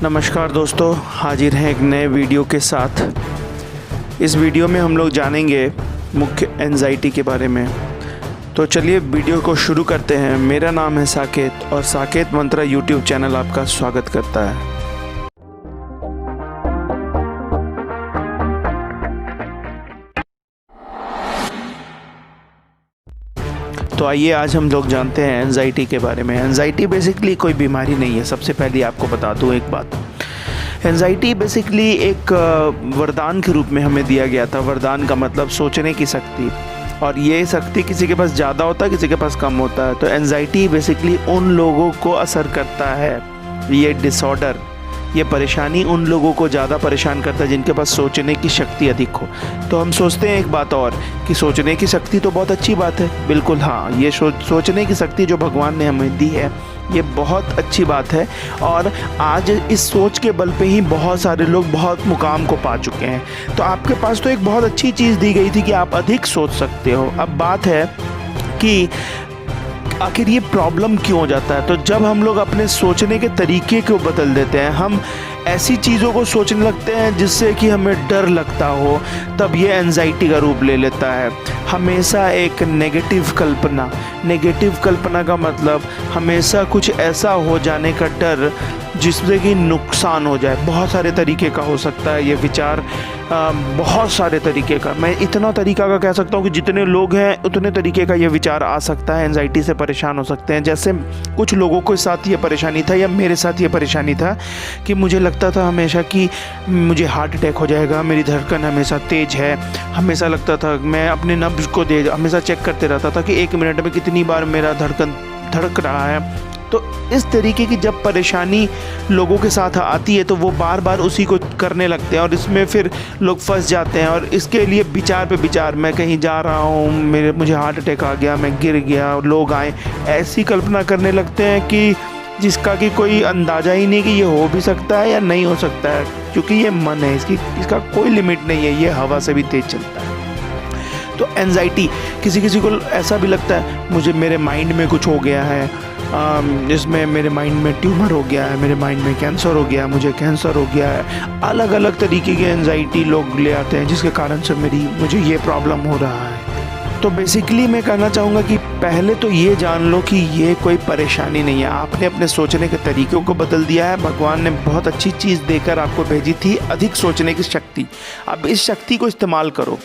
नमस्कार दोस्तों, हाजिर हैं एक नए वीडियो के साथ। इस वीडियो में हम लोग जानेंगे मुख्य एंजाइटी के बारे में। तो चलिए वीडियो को शुरू करते हैं। मेरा नाम है साकेत और साकेत मंत्रा यूट्यूब चैनल आपका स्वागत करता है। तो आइए आज हम लोग जानते हैं एंजाइटी के बारे में। एंजाइटी बेसिकली कोई बीमारी नहीं है। सबसे पहले आपको बता दूं एक बात, एंजाइटी बेसिकली एक वरदान के रूप में हमें दिया गया था। वरदान का मतलब सोचने की शक्ति, और ये शक्ति किसी के पास ज़्यादा होता है, किसी के पास कम होता है। तो एंजाइटी बेसिकली उन लोगों को असर करता है, ये डिसऑर्डर, ये परेशानी उन लोगों को ज़्यादा परेशान करता है जिनके पास सोचने की शक्ति अधिक हो। तो हम सोचते हैं एक बात और कि सोचने की शक्ति तो बहुत अच्छी बात है। बिल्कुल हाँ, ये सोचने की शक्ति जो भगवान ने हमें दी है ये बहुत अच्छी बात है। और आज इस सोच के बल पे ही बहुत सारे लोग बहुत मुकाम को पा चुके हैं। तो आपके पास तो एक बहुत अच्छी चीज़ दी गई थी कि आप अधिक सोच सकते हो। अब बात है कि आखिर ये प्रॉब्लम क्यों हो जाता है। तो जब हम लोग अपने सोचने के तरीके को बदल देते हैं, हम ऐसी चीज़ों को सोचने लगते हैं जिससे कि हमें डर लगता हो, तब ये एंजाइटी का रूप ले लेता है। हमेशा एक नेगेटिव कल्पना का मतलब हमेशा कुछ ऐसा हो जाने का डर जिससे कि नुकसान हो जाए। बहुत सारे तरीके का हो सकता है ये विचार, बहुत सारे तरीके का। मैं इतना तरीका का कह सकता हूँ कि जितने लोग हैं उतने तरीके का ये विचार आ सकता है। एंजाइटी से परेशान हो सकते हैं। जैसे कुछ लोगों के साथ ये परेशानी था, या मेरे साथ ये परेशानी था कि मुझे लगता था हमेशा कि मुझे हार्ट अटैक हो जाएगा, मेरी धड़कन हमेशा तेज़ है। हमेशा लगता था, मैं अपने नब्ज़ को हमेशा चेक करते रहता था कि 1 मिनट में कितनी बार मेरा धड़कन धड़क रहा है। तो इस तरीके की जब परेशानी लोगों के साथ आती है तो वो बार बार उसी को करने लगते हैं और इसमें फिर लोग फंस जाते हैं। और इसके लिए विचार पे विचार, मैं कहीं जा रहा हूँ, मुझे हार्ट अटैक आ गया, मैं गिर गया, लोग आए, ऐसी कल्पना करने लगते हैं कि जिसका कि कोई अंदाज़ा ही नहीं कि ये हो भी सकता है या नहीं हो सकता है। क्योंकि ये मन है, इसका कोई लिमिट नहीं है, ये हवा से भी तेज़ चलता है। तो एंजाइटी किसी को ऐसा भी लगता है मुझे मेरे माइंड में कुछ हो गया है, जिसमें मेरे माइंड में ट्यूमर हो गया है, मेरे माइंड में कैंसर हो गया, मुझे कैंसर हो गया है। अलग अलग तरीके की एंजाइटी लोग ले आते हैं जिसके कारण से मुझे ये प्रॉब्लम हो रहा है। तो बेसिकली मैं कहना चाहूँगा कि पहले तो ये जान लो कि ये कोई परेशानी नहीं है। आपने अपने सोचने के तरीक़ों को बदल दिया है। भगवान ने बहुत अच्छी चीज़ देकर आपको भेजी थी, अधिक सोचने की शक्ति। अब इस शक्ति को इस्तेमाल करो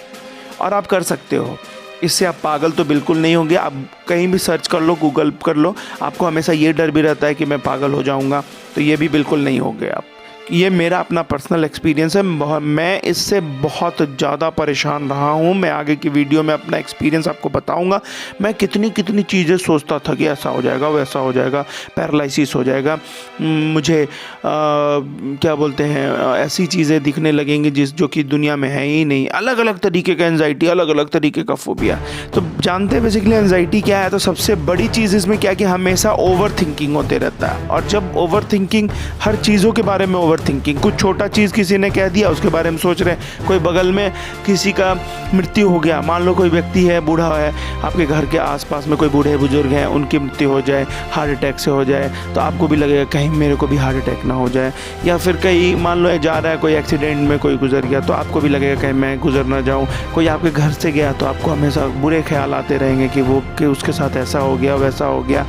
और आप कर सकते हो। इससे आप पागल तो बिल्कुल नहीं होंगे। आप कहीं भी सर्च कर लो, गूगल कर लो, आपको हमेशा ये डर भी रहता है कि मैं पागल हो जाऊंगा, तो ये भी बिल्कुल नहीं होंगे आप। ये मेरा अपना पर्सनल एक्सपीरियंस है। मैं इससे बहुत ज़्यादा परेशान रहा हूँ। मैं आगे की वीडियो में अपना एक्सपीरियंस आपको बताऊँगा। मैं कितनी चीज़ें सोचता था कि ऐसा हो जाएगा, वैसा हो जाएगा, पैरालिसिस हो जाएगा, मुझे क्या बोलते हैं, ऐसी चीज़ें दिखने लगेंगी जो कि दुनिया में है ही नहीं। अलग अलग तरीके का एंजाइटी, अलग अलग तरीके का फोबिया। तो जानते हैं बेसिकली एंजाइटी क्या है। तो सबसे बड़ी चीज़ इसमें क्या है कि हमेशा ओवर थिंकिंग होते रहता है। और जब ओवर थिंकिंग, हर चीज़ों के बारे में थिंकिंग, कुछ छोटा चीज़ किसी ने कह दिया उसके बारे में सोच रहे हैं। कोई बगल में किसी का मृत्यु हो गया, मान लो कोई व्यक्ति है, बूढ़ा है, आपके घर के आसपास में कोई बूढ़े बुजुर्ग हैं, उनकी मृत्यु हो जाए, हार्ट अटैक से हो जाए, तो आपको भी लगेगा कहीं मेरे को भी हार्ट अटैक ना हो जाए। या फिर कहीं मान लो जा रहा है, कोई एक्सीडेंट में कोई गुजर गया, तो आपको भी लगेगा कहीं मैं गुजर ना जाऊँ। कोई आपके घर से गया तो आपको हमेशा बुरे ख्याल आते रहेंगे कि उसके साथ ऐसा हो गया, वैसा हो गया।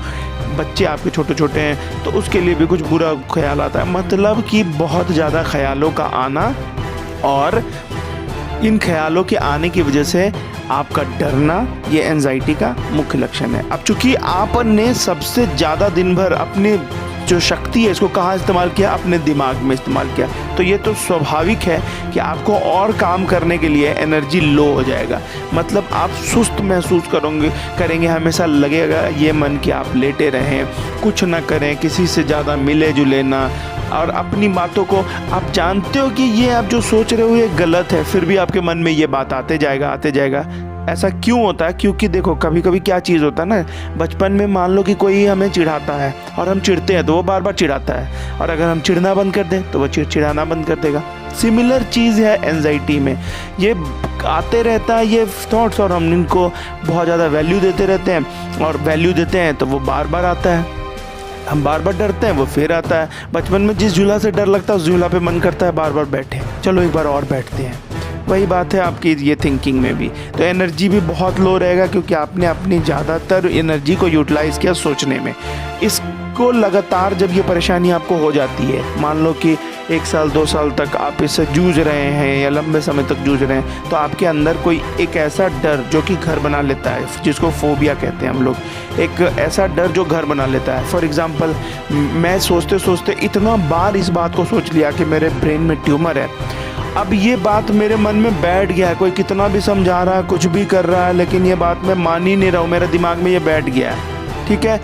बच्चे आपके छोटे छोटे हैं तो उसके लिए भी कुछ बुरा ख्याल आता है। मतलब कि बहुत ज़्यादा ख्यालों का आना, और इन ख्यालों के आने की वजह से आपका डरना, ये एंजाइटी का मुख्य लक्षण है। अब चूंकि आपने सबसे ज़्यादा दिन भर अपनी जो शक्ति है इसको कहाँ इस्तेमाल किया, अपने दिमाग में इस्तेमाल किया, तो ये तो स्वाभाविक है कि आपको और काम करने के लिए एनर्जी लो हो जाएगा। मतलब आप सुस्त महसूस करेंगे, हमेशा लगेगा ये मन कि आप लेटे रहें, कुछ ना करें, किसी से ज़्यादा मिले जुले ना, और अपनी बातों को आप जानते हो कि ये आप जो सोच रहे हो ये गलत है, फिर भी आपके मन में ये बात आते जाएगा। ऐसा क्यों होता है? क्योंकि देखो कभी कभी क्या चीज़ होता है ना, बचपन में मान लो कि कोई हमें चिढ़ाता है और हम चिढ़ते हैं तो वो बार बार चिढ़ाता है, और अगर हम चिढ़ना बंद कर दें तो वो चिढ़ाना बंद कर देगा। सिमिलर चीज़ है एंजाइटी में, ये आते रहता है ये थॉट्स, और हम इनको बहुत ज़्यादा वैल्यू देते रहते हैं, और वैल्यू देते हैं तो वो बार बार आता है। हम बार बार डरते हैं, वो फिर आता है। बचपन में जिस झूला से डर लगता है उस झूला पे मन करता है बार बार बैठे, चलो एक बार और बैठते हैं। वही बात है आपकी ये थिंकिंग में भी। तो एनर्जी भी बहुत लो रहेगा क्योंकि आपने अपनी ज़्यादातर एनर्जी को यूटिलाइज़ किया सोचने में। इसको लगातार जब ये परेशानी आपको हो जाती है, मान लो कि 1 साल 2 साल तक आप इससे जूझ रहे हैं या लंबे समय तक जूझ रहे हैं, तो आपके अंदर कोई एक ऐसा डर जो कि घर बना लेता है, जिसको फोबिया कहते हैं हम लोग, एक ऐसा डर जो घर बना लेता है। फॉर एग्ज़ाम्पल, मैं सोचते सोचते इतना बार इस बात को सोच लिया कि मेरे ब्रेन में ट्यूमर है। अब ये बात मेरे मन में बैठ गया है, कोई कितना भी समझा रहा है, कुछ भी कर रहा है, लेकिन ये बात मैं मान ही नहीं रहा हूँ, मेरे दिमाग में ये बैठ गया है। ठीक है,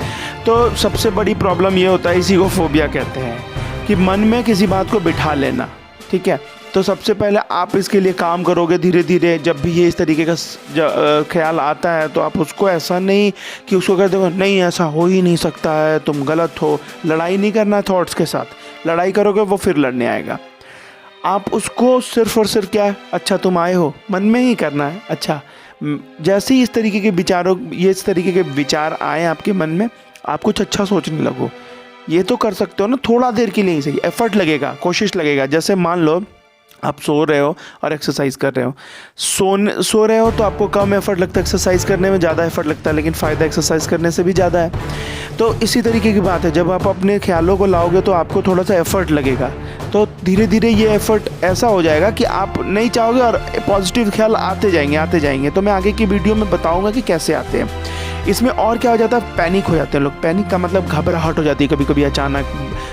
तो सबसे बड़ी प्रॉब्लम ये होता है, इसी को फोबिया कहते हैं, कि मन में किसी बात को बिठा लेना। ठीक है, तो सबसे पहले आप इसके लिए काम करोगे धीरे धीरे। जब भी ये इस तरीके का ख्याल आता है तो आप उसको ऐसा नहीं कि उसको कर दो, नहीं ऐसा हो ही नहीं सकता है, तुम गलत हो। लड़ाई नहीं करना है थॉट्स के साथ, लड़ाई करोगे वो फिर लड़ने आएगा। आप उसको सिर्फ और सिर्फ क्या, अच्छा तुम आए हो, मन में ही करना है। अच्छा, जैसे ही इस तरीके के विचार आए आपके मन में, आप कुछ अच्छा सोचने लगो। ये तो कर सकते हो ना, थोड़ा देर के लिए ही सही, एफर्ट लगेगा, कोशिश लगेगा। जैसे मान लो आप सो रहे हो और एक्सरसाइज कर रहे हो। सो रहे हो तो आपको कम एफर्ट लगता है, एक्सरसाइज करने में ज़्यादा एफर्ट लगता है, लेकिन फ़ायदा एक्सरसाइज करने से भी ज़्यादा है। तो इसी तरीके की बात है, जब आप अपने ख्यालों को लाओगे तो आपको थोड़ा सा एफर्ट लगेगा, तो धीरे धीरे ये एफर्ट ऐसा हो जाएगा कि आप नहीं चाहोगे और पॉजिटिव ख्याल आते जाएंगे। तो मैं आगे की वीडियो में बताऊँगा कि कैसे आते हैं। इसमें और क्या हो जाता है, पैनिक हो जाते हैं लोग। पैनिक का मतलब घबराहट हो जाती है, कभी कभी अचानक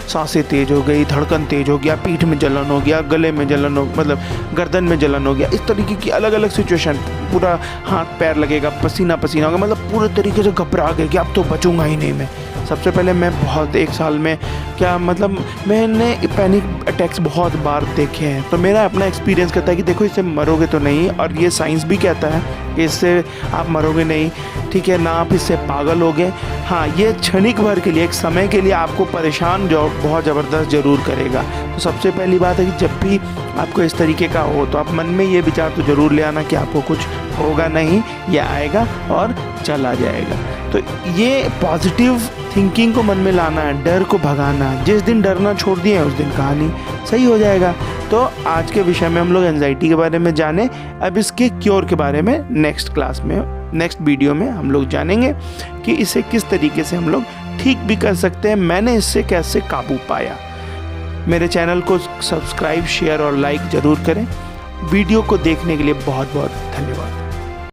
सांसें तेज़ हो गई, धड़कन तेज़ हो गया, पीठ में जलन हो गया, गले में जलन हो, मतलब गर्दन में जलन हो गया। इस तरीके की अलग अलग सिचुएशन, पूरा हाथ पैर लगेगा, पसीना पसीना होगा, मतलब पूरे तरीके से घबरा गए कि अब तो बचूंगा ही नहीं मैं। सबसे पहले मैं बहुत 1 साल में क्या मतलब मैंने पैनिक अटैक्स बहुत बार देखे हैं, तो मेरा अपना एक्सपीरियंस कहता है कि देखो इससे मरोगे तो नहीं, और ये साइंस भी कहता है कि इससे आप मरोगे नहीं। ठीक है ना, आप इससे पागल होगे। हाँ, ये क्षणिक भर के लिए, एक समय के लिए आपको परेशान जो बहुत ज़बरदस्त ज़रूर करेगा। तो सबसे पहली बात है कि जब भी आपको इस तरीके का हो तो आप मन में ये विचार तो ज़रूर ले आना कि आपको कुछ होगा नहीं, ये आएगा और चला जाएगा। तो ये पॉजिटिव थिंकिंग को मन में लाना है, डर को भगाना। जिस दिन डरना छोड़ दिए उस दिन कहानी सही हो जाएगा। तो आज के विषय में हम लोग एंजाइटी के बारे में जाने। अब इसके क्योर के बारे में नेक्स्ट वीडियो में हम लोग जानेंगे कि इसे किस तरीके से हम लोग ठीक भी कर सकते हैं, मैंने इससे कैसे काबू पाया। मेरे चैनल को सब्सक्राइब, शेयर और लाइक ज़रूर करें। वीडियो को देखने के लिए बहुत बहुत धन्यवाद।